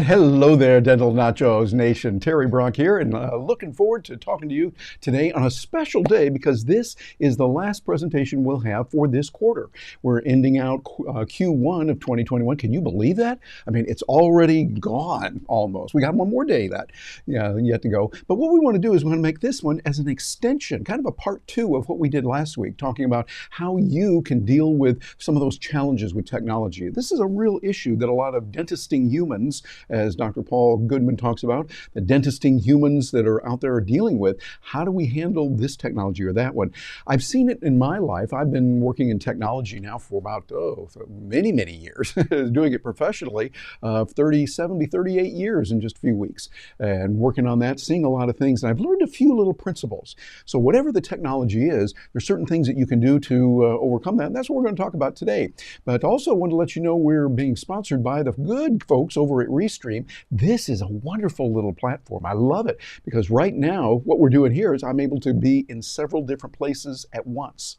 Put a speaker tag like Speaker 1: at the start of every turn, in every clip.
Speaker 1: And hello there, Dental Nachos Nation. Terry Brock here, and looking forward to talking to you today on a special day because this is the last presentation we'll have for this quarter. We're ending out Q1 of 2021. Can you believe that? I mean, it's already gone almost. We got one more day yet to go. But what we want to do is we want to make this one as an extension, kind of a part two of what we did last week, talking about how you can deal with some of those challenges with technology. This is a real issue that a lot of dentisting humans, as Dr. Paul Goodman talks about, the dentisting humans that are out there are dealing with. How do we handle this technology or that one? I've seen it in my life. I've been working in technology now for about many, many years, doing it professionally, 38 years in just a few weeks, and working on that, seeing a lot of things. And I've learned a few little principles. So whatever the technology is, there's certain things that you can do to overcome that. And that's what we're going to talk about today. But also I want to let you know we're being sponsored by the good folks over at Restream. This is a wonderful little platform. I love it because right now what we're doing here is I'm able to be in several different places at once.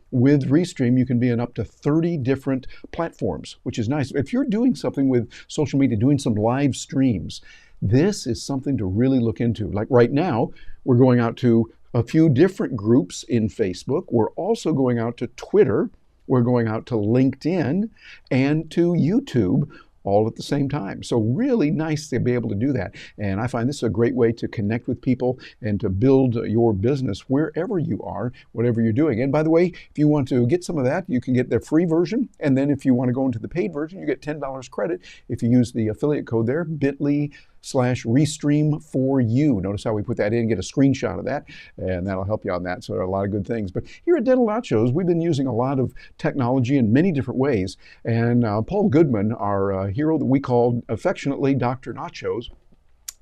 Speaker 1: With Restream, you can be in up to 30 different platforms, which is nice. If you're doing something with social media, doing some live streams, this is something to really look into. Like right now, we're going out to a few different groups in Facebook. We're also going out to Twitter. We're going out to LinkedIn and to YouTube all at the same time. So really nice to be able to do that. And I find this is a great way to connect with people and to build your business wherever you are, whatever you're doing. And by the way, if you want to get some of that, you can get the free version. And then if you want to go into the paid version, you get $10 credit if you use the affiliate code there, bit.ly/Restream for you. Notice how we put that in, get a screenshot of that, and that'll help you on that. So there are a lot of good things. But here at Dental Nachos, we've been using a lot of technology in many different ways. And Paul Goodman, our hero that we call affectionately Dr. Nachos,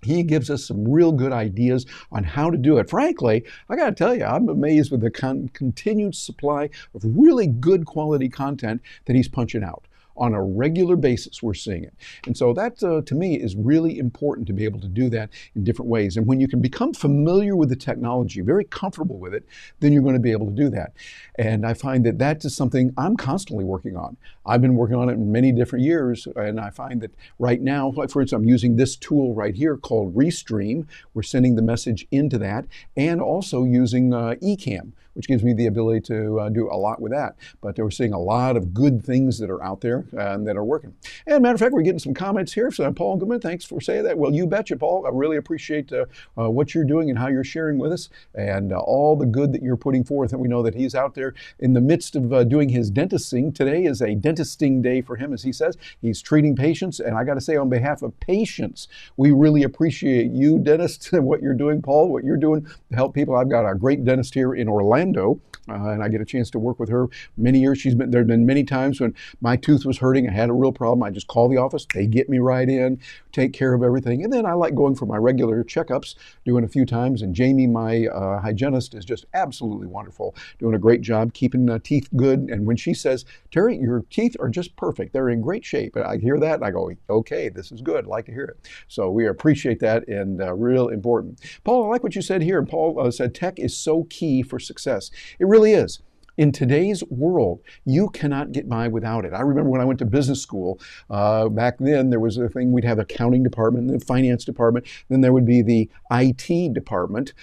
Speaker 1: he gives us some real good ideas on how to do it. Frankly, I got to tell you, I'm amazed with the continued supply of really good quality content that he's punching out. On a regular basis, we're seeing it. And so that, to me, is really important to be able to do that in different ways. And when you can become familiar with the technology, very comfortable with it, then you're going to be able to do that. And I find that that is something I'm constantly working on. I've been working on it in many different years, and I find that right now, like for instance, I'm using this tool right here called Restream. We're sending the message into that, and also using eCam, which gives me the ability to do a lot with that. But we're seeing a lot of good things that are out there and that are working. And matter of fact, we're getting some comments here. So Paul Goodman, thanks for saying that. Well, you betcha, Paul. I really appreciate what you're doing and how you're sharing with us and all the good that you're putting forth. And we know that he's out there in the midst of doing his dentisting. Today is a dentisting day for him, as he says. He's treating patients. And I got to say, on behalf of patients, we really appreciate you, dentist, and what you're doing, Paul, what you're doing to help people. I've got a great dentist here in Orlando, and I get a chance to work with her many years. There have been many times when my tooth was hurting, I had a real problem. I just call the office, they get me right in, take care of everything. And then I like going for my regular checkups, doing a few times. And Jamie, my hygienist, is just absolutely wonderful, doing a great job keeping teeth good. And when she says, Terry, your teeth are just perfect, they're in great shape, and I hear that and I go, okay, this is good, I like to hear it. So we appreciate that, and real important. Paul, I like what you said here. And Paul said tech is so key for success. It really is. In today's world, you cannot get by without it. I remember when I went to business school, back then there was a thing, we'd have the accounting department, the finance department, then there would be the IT department,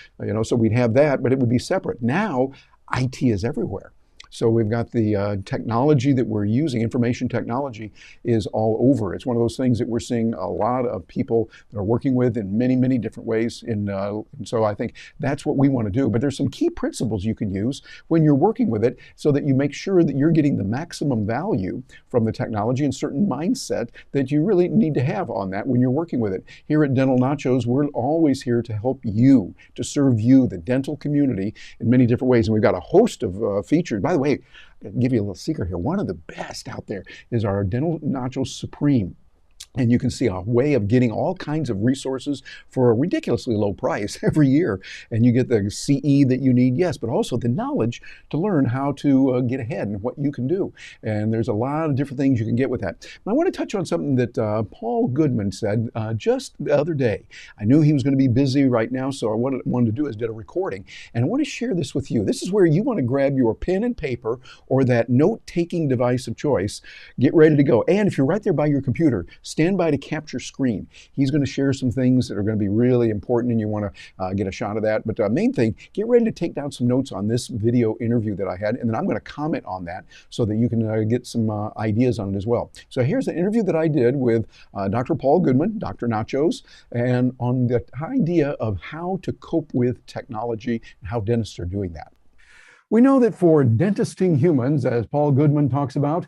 Speaker 1: so we'd have that, but it would be separate. Now, IT is everywhere. So we've got the technology that we're using, information technology is all over. It's one of those things that we're seeing a lot of people that are working with in many, many different ways. And so I think that's what we want to do. But there's some key principles you can use when you're working with it so that you make sure that you're getting the maximum value from the technology and certain mindset that you really need to have on that when you're working with it. Here at Dental Nachos, we're always here to help you, to serve you, the dental community, in many different ways. And we've got a host of features. By the way, I'll give you a little secret here. One of the best out there is our Dental Nachos Supreme. And you can see a way of getting all kinds of resources for a ridiculously low price every year. And you get the CE that you need, yes, but also the knowledge to learn how to get ahead and what you can do. And there's a lot of different things you can get with that. And I want to touch on something that Paul Goodman said just the other day. I knew he was going to be busy right now, so what I wanted to do is did a recording. And I want to share this with you. This is where you want to grab your pen and paper or that note-taking device of choice, get ready to go. And if you're right there by your computer, stand stand by to capture screen. He's going to share some things that are going to be really important, and you want to get a shot of that. But main thing, get ready to take down some notes on this video interview that I had, and then I'm going to comment on that so that you can get some ideas on it as well. So here's an interview that I did with Dr. Paul Goodman, Dr. Nachos, and on the idea of how to cope with technology and how dentists are doing that. We know that for dentisting humans, as Paul Goodman talks about,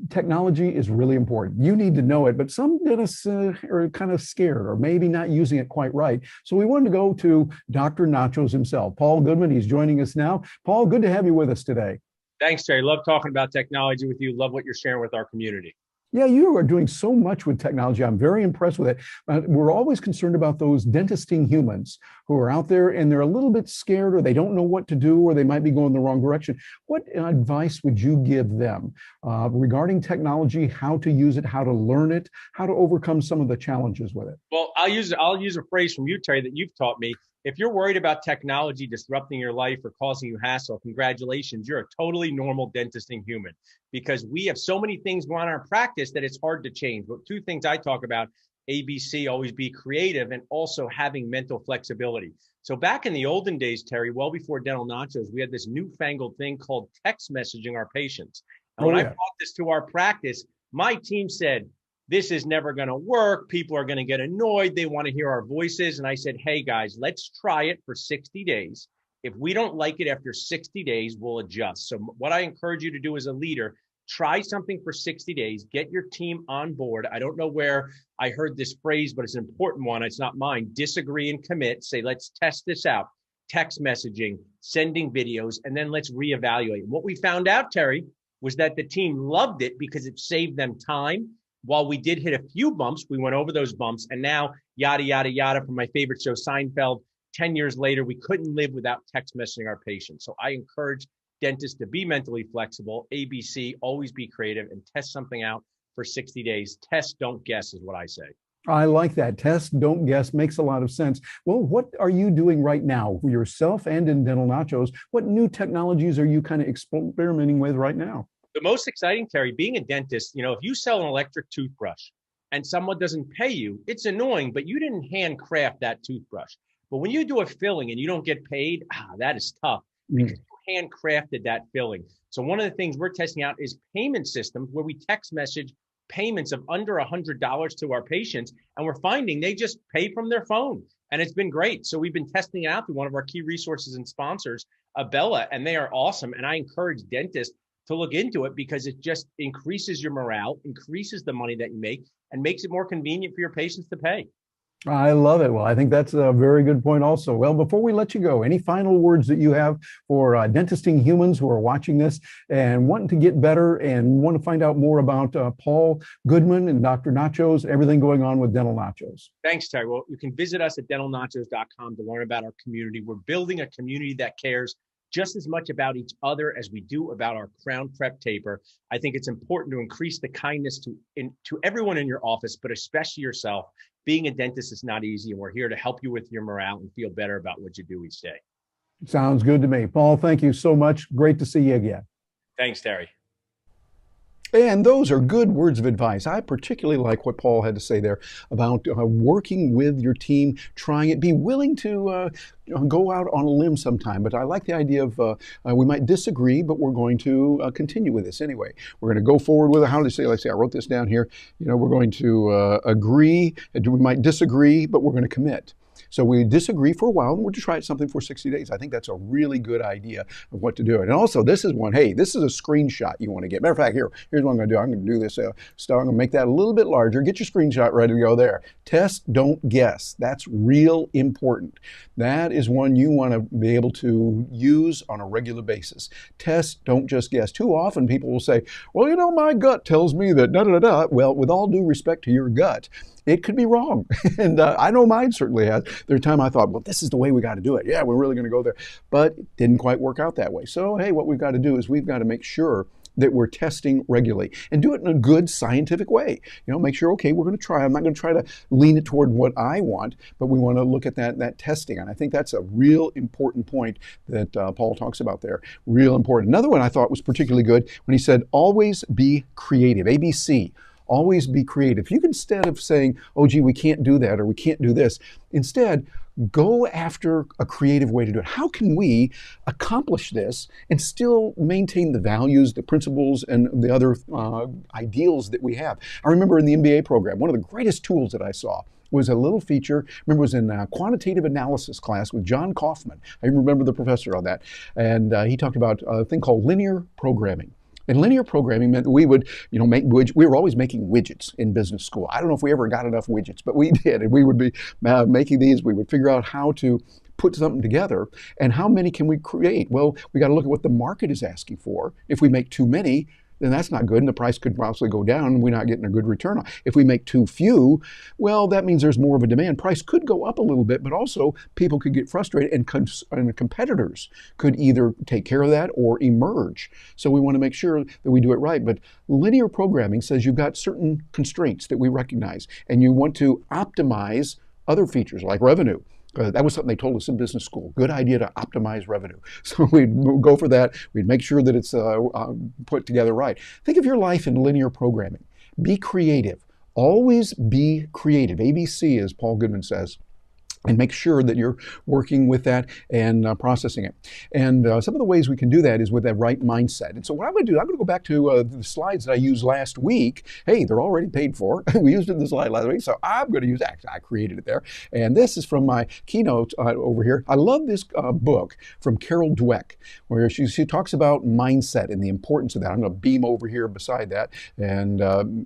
Speaker 1: technology is really important. You need to know it, but some dentists are kind of scared or maybe not using it quite right. So we wanted to go to Dr. Nachos himself. Paul Goodman, he's joining us now. Paul, good to have you with us today.
Speaker 2: Thanks, Terry. Love talking about technology with you. Love what you're sharing with our community.
Speaker 1: Yeah, you are doing so much with technology. I'm very impressed with it. We're always concerned about those dentisting humans who are out there and they're a little bit scared or they don't know what to do or they might be going the wrong direction. What advice would you give them regarding technology, how to use it, how to learn it, how to overcome some of the challenges with it?
Speaker 2: Well, I'll use a phrase from you, Terry, that you've taught me. If you're worried about technology disrupting your life or causing you hassle, congratulations, you're a totally normal dentisting human, because we have so many things going on in our practice that it's hard to change. But two things I talk about, ABC, always be creative, and also having mental flexibility. So back in the olden days, Terry, well before Dental Nachos, we had this newfangled thing called text messaging our patients. And when I brought this to our practice, my team said, this is never going to work. People are going to get annoyed. They want to hear our voices. And I said, hey, guys, let's try it for 60 days. If we don't like it after 60 days, we'll adjust. So what I encourage you to do as a leader, try something for 60 days, get your team on board. I don't know where I heard this phrase, but it's an important one. It's not mine. Disagree and commit. Say, let's test this out. Text messaging, sending videos, and then let's reevaluate. And what we found out, Terry, was that the team loved it because it saved them time. While we did hit a few bumps, we went over those bumps, and now yada, yada, yada from my favorite show, Seinfeld, 10 years later, we couldn't live without text messaging our patients. So I encourage dentists to be mentally flexible, ABC, always be creative, and test something out for 60 days. Test, don't guess is what I say.
Speaker 1: I like that. Test, don't guess, makes a lot of sense. Well, what are you doing right now for yourself and in Dental Nachos? What new technologies are you kind of experimenting with right now?
Speaker 2: The most exciting, Terry, being a dentist, if you sell an electric toothbrush and someone doesn't pay you, it's annoying, but you didn't handcraft that toothbrush. But when you do a filling and you don't get paid, that is tough because you handcrafted that filling. So one of the things we're testing out is payment systems where we text message payments of under $100 to our patients, and we're finding they just pay from their phone. And it's been great. So we've been testing it out through one of our key resources and sponsors, Abella, and they are awesome. And I encourage dentists to look into it because it just increases your morale, increases the money that you make, and makes it more convenient for your patients to pay.
Speaker 1: I love it. Well, I think that's a very good point also. Well, before we let you go, any final words that you have for dentisting humans who are watching this and wanting to get better and want to find out more about Paul Goodman and Dr. Nachos, everything going on with Dental Nachos?
Speaker 2: Thanks, Terry. Well, you can visit us at dentalnachos.com to learn about our community. We're building a community that cares just as much about each other as we do about our crown prep taper. I think it's important to increase the kindness to everyone in your office, but especially yourself. Being a dentist is not easy, and we're here to help you with your morale and feel better about what you do each day.
Speaker 1: Sounds good to me. Paul, thank you so much. Great to see you again.
Speaker 2: Thanks, Terry.
Speaker 1: And those are good words of advice. I particularly like what Paul had to say there about working with your team, trying it, be willing to go out on a limb sometime. But I like the idea of we might disagree, but we're going to continue with this anyway. We're going to go forward with it. How do you say? Let's say I wrote this down here. We're going to agree. We might disagree, but we're going to commit. So we disagree for a while, and we'll just try something for 60 days. I think that's a really good idea of what to do. And also, this is one, hey, this is a screenshot you want to get. Matter of fact, here's what I'm going to do. I'm going to do this stuff. I'm going to make that a little bit larger. Get your screenshot ready to go there. Test, don't guess. That's real important. That is one you want to be able to use on a regular basis. Test, don't just guess. Too often people will say, well, my gut tells me that da-da-da-da. Well, with all due respect to your gut, it could be wrong. And I know mine certainly has. There's a time I thought, well, this is the way we got to do it. Yeah, we're really going to go there. But it didn't quite work out that way. So, hey, what we've got to do is we've got to make sure that we're testing regularly and do it in a good scientific way. Make sure, okay, we're going to try. I'm not going to try to lean it toward what I want, but we want to look at that testing. And I think that's a real important point that Paul talks about there. Real important. Another one I thought was particularly good when he said, always be creative. ABC. Always be creative. You can, instead of saying, oh, gee, we can't do that or we can't do this, instead, go after a creative way to do it. How can we accomplish this and still maintain the values, the principles, and the other ideals that we have? I remember in the MBA program, one of the greatest tools that I saw was a little feature. Remember, it was in a quantitative analysis class with John Kaufman. I remember the professor on that. And he talked about a thing called linear programming. And linear programming meant that we would, make widgets. We were always making widgets in business school. I don't know if we ever got enough widgets, but we did. And we would be making these. We would figure out how to put something together and how many can we create. Well, we got to look at what the market is asking for. If we make too many, then that's not good, and the price could possibly go down, and we're not getting a good return on it. If we make too few, well, that means there's more of a demand. Price could go up a little bit, but also people could get frustrated, and competitors could either take care of that or emerge. So we want to make sure that we do it right. But linear programming says you've got certain constraints that we recognize, and you want to optimize other features like revenue. That was something they told us in business school. Good idea to optimize revenue. So we'd go for that. We'd make sure that it's put together right. Think of your life in linear programming. Be creative. Always be creative. ABC, as Paul Goodman says. And make sure that you're working with that and processing it. And some of the ways we can do that is with that right mindset. And so what I'm going to do, I'm going to go back to the slides that I used last week. Hey, they're already paid for. We used it in the slide last week, so I'm going to use, actually, I created it there. And this is from my keynote over here. I love this book from Carol Dweck, where she talks about mindset and the importance of that. I'm going to beam over here beside that. And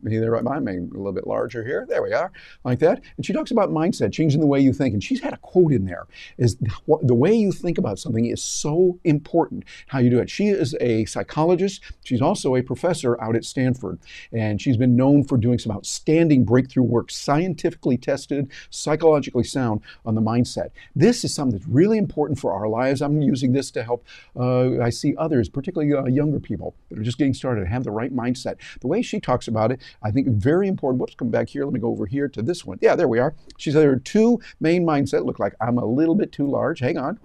Speaker 1: either mine may be a little bit larger here. There we are, like that. And she talks about mindset, changing the way you think. And she's had a quote in there, is the way you think about something is so important, how you do it. She is a psychologist. She's also a professor out at Stanford, and she's been known for doing some outstanding breakthrough work, scientifically tested, psychologically sound on the mindset. This is something that's really important for our lives. I'm using this to help, I see others, particularly younger people that are just getting started, have the right mindset. The way she talks about it, I think very important. Whoops, come back here. Let me go over here to this one. Yeah, there we are. She said there are two main mindsets. Look like I'm a little bit too large. Hang on.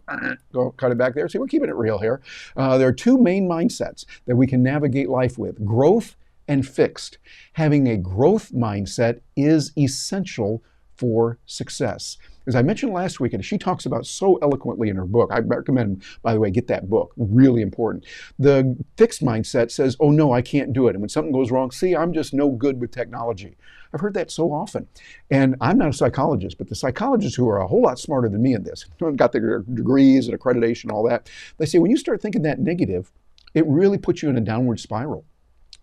Speaker 1: Go cut it back there. See, we're keeping it real here. There are two main mindsets that we can navigate life with: growth and fixed. Having a growth mindset is essential for success. As I mentioned last week, and she talks about so eloquently in her book, I recommend, by the way, get that book, really important. The fixed mindset says, oh no, I can't do it. And when something goes wrong, see, I'm just no good with technology. I've heard that so often. And I'm not a psychologist, but the psychologists who are a whole lot smarter than me in this, got their degrees and accreditation, all that, they say when you start thinking that negative, it really puts you in a downward spiral.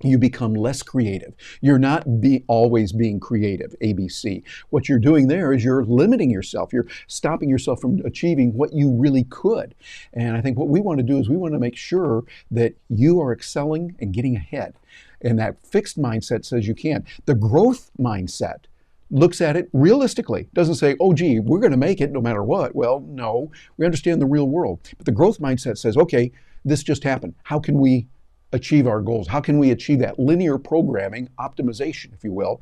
Speaker 1: You become less creative. You're not always being creative, ABC. What you're doing there is you're limiting yourself. You're stopping yourself from achieving what you really could. And I think what we want to do is we want to make sure that you are excelling and getting ahead. And that fixed mindset says you can. The growth mindset looks at it realistically. Doesn't say, oh, gee, we're going to make it no matter what. Well, no, we understand the real world. But the growth mindset says, okay, this just happened. How can we achieve our goals? How can we achieve that linear programming optimization, if you will,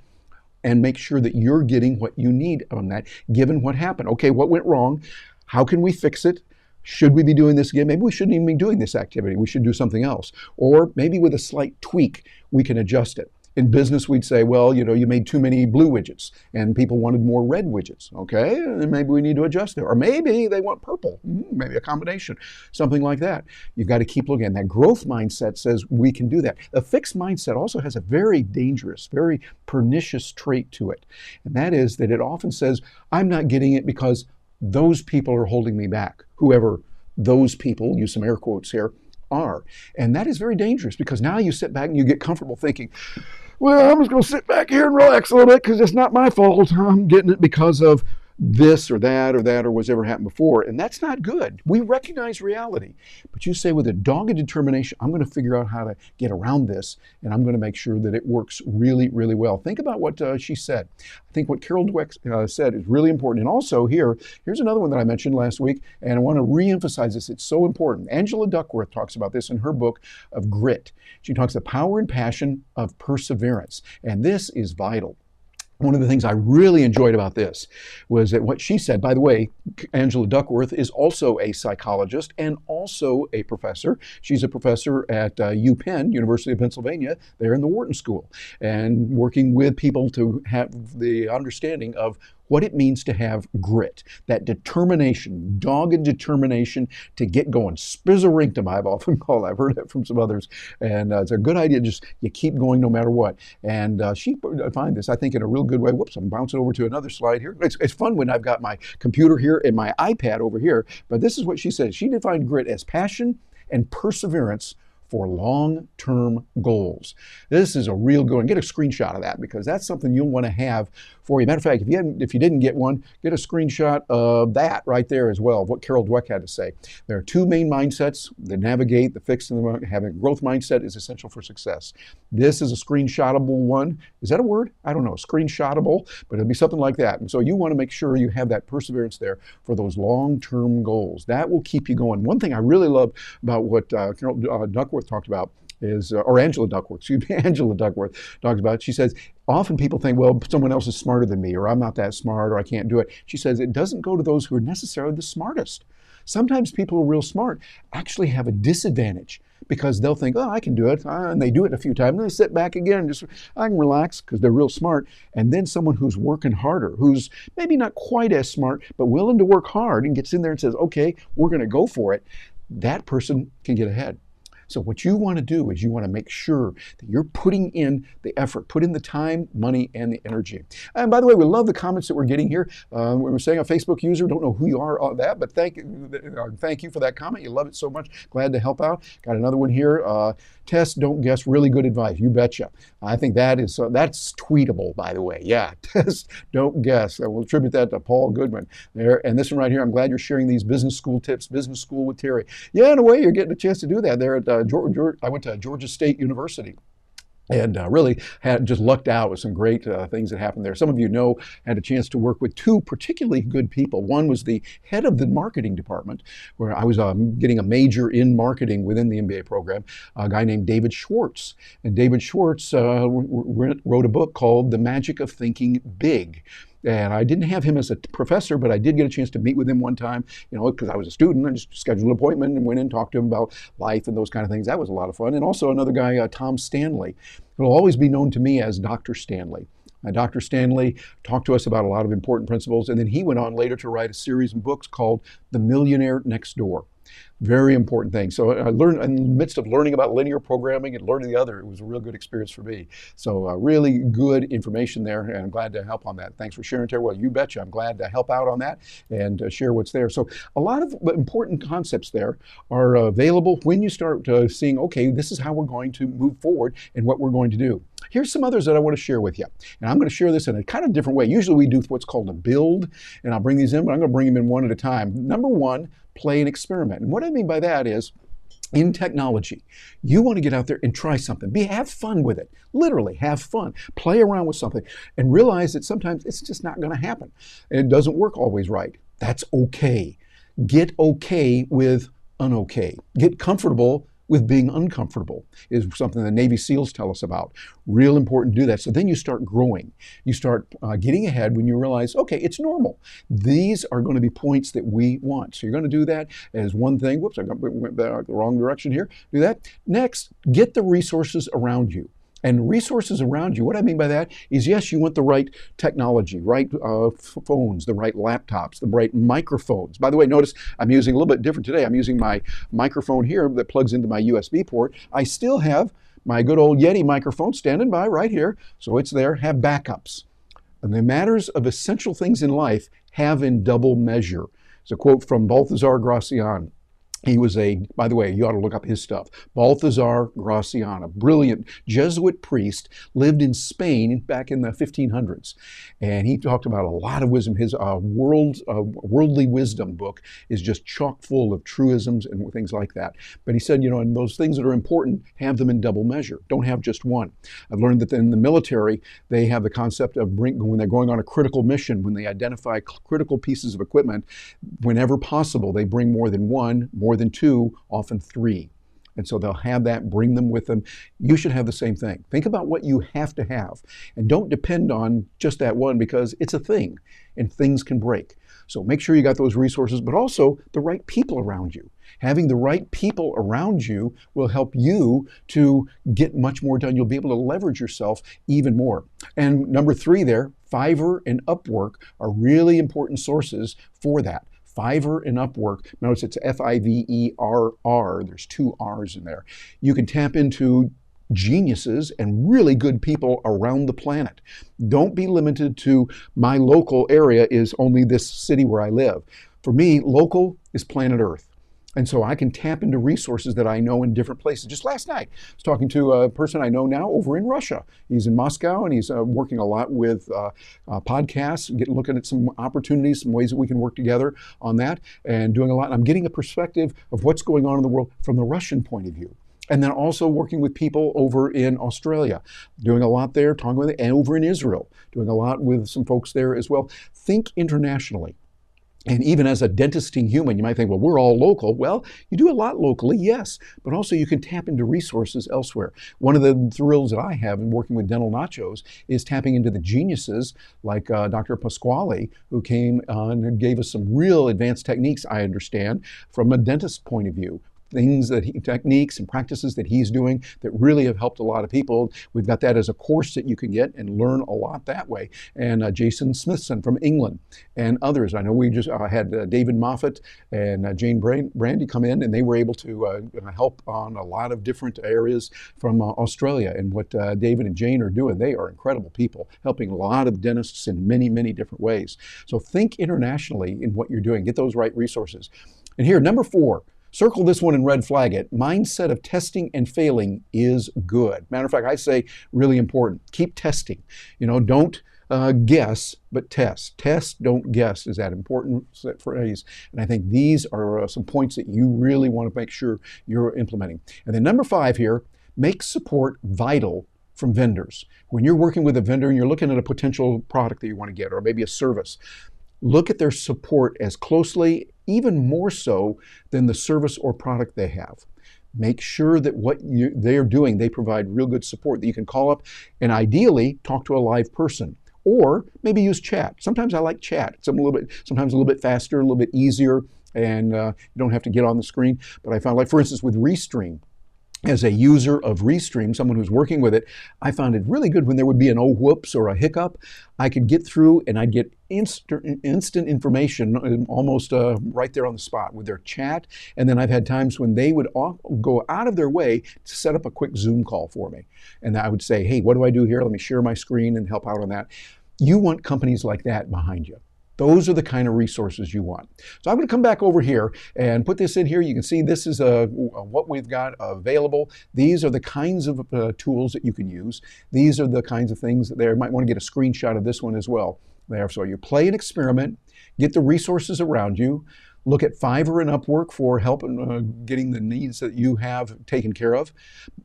Speaker 1: and make sure that you're getting what you need on that, given what happened? Okay, what went wrong? How can we fix it? Should we be doing this again? Maybe we shouldn't even be doing this activity. We should do something else. Or maybe with a slight tweak, we can adjust it. In business, we'd say, well, you made too many blue widgets and people wanted more red widgets. Okay, and maybe we need to adjust there. Or maybe they want purple, maybe a combination, something like that. You've got to keep looking. That growth mindset says we can do that. The fixed mindset also has a very dangerous, very pernicious trait to it. And that is that it often says, I'm not getting it because those people are holding me back. Whoever those people, use some air quotes here, are. And that is very dangerous because now you sit back and you get comfortable thinking, well, I'm just going to sit back here and relax a little bit because it's not my fault. I'm getting it because of this or that or whatever happened before. And that's not good. We recognize reality. But you say with a dogged determination, I'm going to figure out how to get around this and I'm going to make sure that it works really, really well. Think about what she said. I think what Carol Dweck said is really important. And also here's another one that I mentioned last week, and I want to reemphasize this. It's so important. Angela Duckworth talks about this in her book of Grit. She talks the power and passion of perseverance. And this is vital. One of the things I really enjoyed about this was that what she said, by the way, Angela Duckworth is also a psychologist and also a professor. She's a professor at UPenn, University of Pennsylvania, there in the Wharton School, and working with people to have the understanding of what it means to have grit, that determination, dogged determination to get going. Spizzerinctum, I've often called it. I've heard that from some others. And it's a good idea. Just you keep going no matter what. And she defined this, I think, in a real good way. Whoops, I'm bouncing over to another slide here. It's fun when I've got my computer here and my iPad over here. But this is what she says. She defined grit as passion and perseverance for long-term goals. This is a real good one. Get a screenshot of that because that's something you'll want to have for you. Matter of fact, if you didn't get one, get a screenshot of that right there as well, of what Carol Dweck had to say. There are two main mindsets that navigate the fixed and the having a growth mindset is essential for success. This is a screenshotable one. Is that a word? I don't know, screenshotable, but it'll be something like that. And so you want to make sure you have that perseverance there for those long-term goals. That will keep you going. One thing I really love about what Carol Duckworth talked about is, or Angela Duckworth, excuse me, Angela Duckworth talks about, she says, often people think, well, someone else is smarter than me, or I'm not that smart, or I can't do it. She says, it doesn't go to those who are necessarily the smartest. Sometimes people who are real smart actually have a disadvantage because they'll think, oh, I can do it, and they do it a few times, and they sit back again, and just, I can relax because they're real smart. And then someone who's working harder, who's maybe not quite as smart, but willing to work hard and gets in there and says, okay, we're going to go for it, that person can get ahead. So what you want to do is you want to make sure that you're putting in the effort, put in the time, money, and the energy. And by the way, we love the comments that we're getting here. We're saying a Facebook user, don't know who you are on that, but thank you for that comment. You love it so much. Glad to help out. Got another one here. Test, don't guess, really good advice. You betcha. I think that is, that's tweetable, by the way. Yeah, test, don't guess. I will attribute that to Paul Goodman there. And this one right here, I'm glad you're sharing these business school tips, business school with Terry. Yeah, in a way, you're getting a chance to do that there at I went to Georgia State University. And really had just lucked out with some great things that happened there. Some of you know, had a chance to work with two particularly good people. One was the head of the marketing department, where I was getting a major in marketing within the MBA program, a guy named David Schwartz. And David Schwartz wrote a book called The Magic of Thinking Big. And I didn't have him as a professor, but I did get a chance to meet with him one time, because I was a student. I just scheduled an appointment and went in and talked to him about life and those kind of things. That was a lot of fun. And also another guy, Tom Stanley, who will always be known to me as Dr. Stanley. Dr. Stanley talked to us about a lot of important principles, and then he went on later to write a series of books called The Millionaire Next Door. Very important thing. So I learned in the midst of learning about linear programming and learning the other, it was a real good experience for me. So really good information there, and I'm glad to help on that. Thanks for sharing, Terry. Well, you betcha. I'm glad to help out on that and share what's there. So a lot of important concepts there are available when you start seeing, okay, this is how we're going to move forward and what we're going to do. Here's some others that I want to share with you. And I'm going to share this in a kind of different way. Usually we do what's called a build, and I'll bring these in, but I'm going to bring them in one at a time. Number one, play and experiment. And what I mean by that is, in technology, you want to get out there and try something. Have fun with it. Literally, have fun. Play around with something and realize that sometimes it's just not going to happen. And it doesn't work always right. That's okay. Get okay with unokay. Get comfortable with being uncomfortable is something the Navy SEALs tell us about. Real important to do that. So then you start growing. You start getting ahead when you realize, okay, it's normal. These are going to be points that we want. So you're going to do that as one thing. Whoops, I went the wrong direction here. Do that. Next, get the resources around you. And resources around you, what I mean by that is, yes, you want the right technology, right phones, the right laptops, the right microphones. By the way, notice I'm using a little bit different today. I'm using my microphone here that plugs into my USB port. I still have my good old Yeti microphone standing by right here. So it's there. Have backups. And the matters of essential things in life have in double measure. It's a quote from Balthazar Gracian. He was by the way, you ought to look up his stuff. Balthazar Gracian, a brilliant Jesuit priest, lived in Spain back in the 1500s. And he talked about a lot of wisdom. His Worldly Wisdom book is just chock full of truisms and things like that. But he said, and those things that are important, have them in double measure. Don't have just one. I've learned that in the military, they have the concept of when they're going on a critical mission, when they identify critical pieces of equipment, whenever possible, they bring more than one, more than two, often three. And so they'll have that, bring them with them. You should have the same thing. Think about what you have to have, and don't depend on just that one, because it's a thing and things can break. So make sure you got those resources, but also the right people around you. Having the right people around you will help you to get much more done. You'll be able to leverage yourself even more. And number 3 there, Fiverr and Upwork are really important sources for that. Fiverr and Upwork, notice it's Fiverr, there's 2 R's in there. You can tap into geniuses and really good people around the planet. Don't be limited to my local area is only this city where I live. For me, local is planet Earth. And so I can tap into resources that I know in different places. Just last night, I was talking to a person I know now over in Russia. He's in Moscow, and he's working a lot with podcasts, looking at some opportunities, some ways that we can work together on that, and doing a lot. And I'm getting a perspective of what's going on in the world from the Russian point of view. And then also working with people over in Australia, doing a lot there, talking with, and over in Israel, doing a lot with some folks there as well. Think internationally. And even as a dentisting human, you might think, well, we're all local. Well, you do a lot locally, yes, but also you can tap into resources elsewhere. One of the thrills that I have in working with Dental Nachos is tapping into the geniuses like Dr. Pasquale, who came on and gave us some real advanced techniques, I understand, from a dentist's point of view. Techniques and practices that he's doing that really have helped a lot of people. We've got that as a course that you can get and learn a lot that way. And Jason Smithson from England and others. I know we just had David Moffat and Jane Brandy come in, and they were able to help on a lot of different areas from Australia. And what David and Jane are doing, they are incredible people, helping a lot of dentists in many, many different ways. So think internationally in what you're doing. Get those right resources. And here, number 4, circle this one and red flag it. Mindset of testing and failing is good. Matter of fact, I say really important. Keep testing. Don't guess, but test. Test, don't guess is that important phrase. And I think these are some points that you really want to make sure you're implementing. And then number 5 here, make support vital from vendors. When you're working with a vendor and you're looking at a potential product that you want to get, or maybe a service, look at their support as closely, even more so than the service or product they have. Make sure that what they're doing, they provide real good support that you can call up and ideally talk to a live person. Or maybe use chat. Sometimes I like chat. Sometimes a little bit faster, a little bit easier, and you don't have to get on the screen. But I found, like for instance, with Restream, as a user of Restream, someone who's working with it, I found it really good when there would be an oh whoops or a hiccup. I could get through and I'd get instant information almost right there on the spot with their chat. And then I've had times when they would go out of their way to set up a quick Zoom call for me. And I would say, hey, what do I do here? Let me share my screen and help out on that. You want companies like that behind you. Those are the kind of resources you want. So I'm going to come back over here and put this in here. You can see this is what we've got available. These are the kinds of tools that you can use. These are the kinds of things that there. You might want to get a screenshot of this one as well. There, so you play and experiment, get the resources around you. Look at Fiverr and Upwork for help in getting the needs that you have taken care of.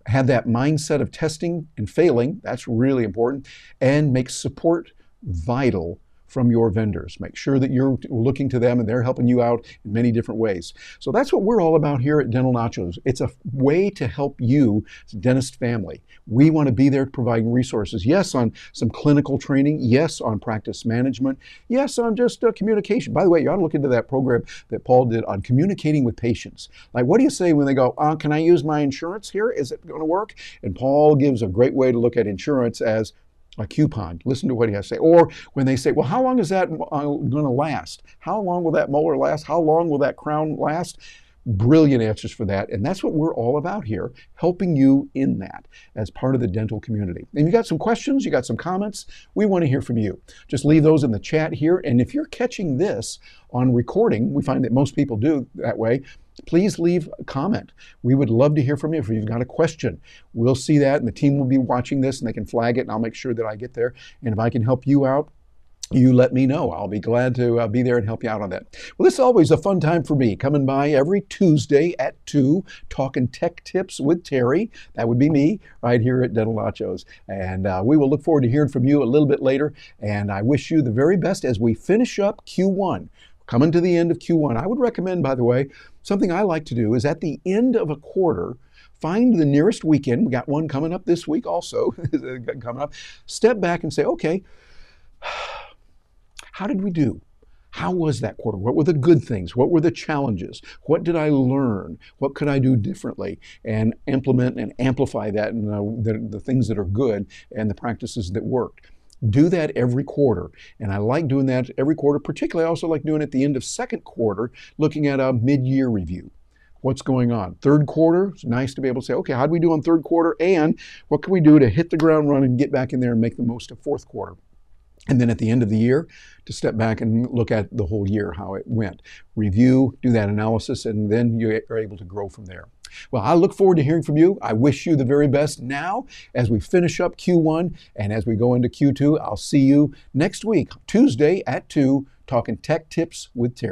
Speaker 1: Have that mindset of testing and failing. That's really important. And make support vital from your vendors. Make sure that you're looking to them and they're helping you out in many different ways. So that's what we're all about here at Dental Nachos. It's a way to help you, dentist family. We want to be there providing resources. Yes, on some clinical training. Yes, on practice management. Yes, on just communication. By the way, you ought to look into that program that Paul did on communicating with patients. Like, what do you say when they go, can I use my insurance here? Is it going to work? And Paul gives a great way to look at insurance as a coupon. Listen to what he has to say. Or when they say, well, how long is that going to last? How long will that molar last? How long will that crown last? Brilliant answers for that. And that's what we're all about here, helping you in that as part of the dental community. And you got some questions, you got some comments, we want to hear from you. Just leave those in the chat here. And if you're catching this on recording, we find that most people do that way, please leave a comment. We would love to hear from you if you've got a question. We'll see that, and the team will be watching this, and they can flag it, and I'll make sure that I get there. And if I can help you out, you let me know. I'll be glad to be there and help you out on that. Well, this is always a fun time for me, coming by every Tuesday at 2, talking tech tips with Terry. That would be me right here at Dental Nachos. And we will look forward to hearing from you a little bit later. And I wish you the very best as we finish up Q1. Coming to the end of Q1. I would recommend, by the way, something I like to do is at the end of a quarter, find the nearest weekend. We got one coming up this week also, coming up. Step back and say, okay, how did we do? How was that quarter? What were the good things? What were the challenges? What did I learn? What could I do differently? And implement and amplify that and the things that are good and the practices that worked. Do that every quarter. And I like doing that every quarter. Particularly, I also like doing it at the end of second quarter, looking at a mid-year review. What's going on? Third quarter, it's nice to be able to say, okay, how do we do on third quarter? And what can we do to hit the ground running and get back in there and make the most of fourth quarter? And then at the end of the year, to step back and look at the whole year, how it went. Review, do that analysis, and then you are able to grow from there. Well, I look forward to hearing from you. I wish you the very best now as we finish up Q1 and as we go into Q2. I'll see you next week, Tuesday at 2, talking tech tips with Terry.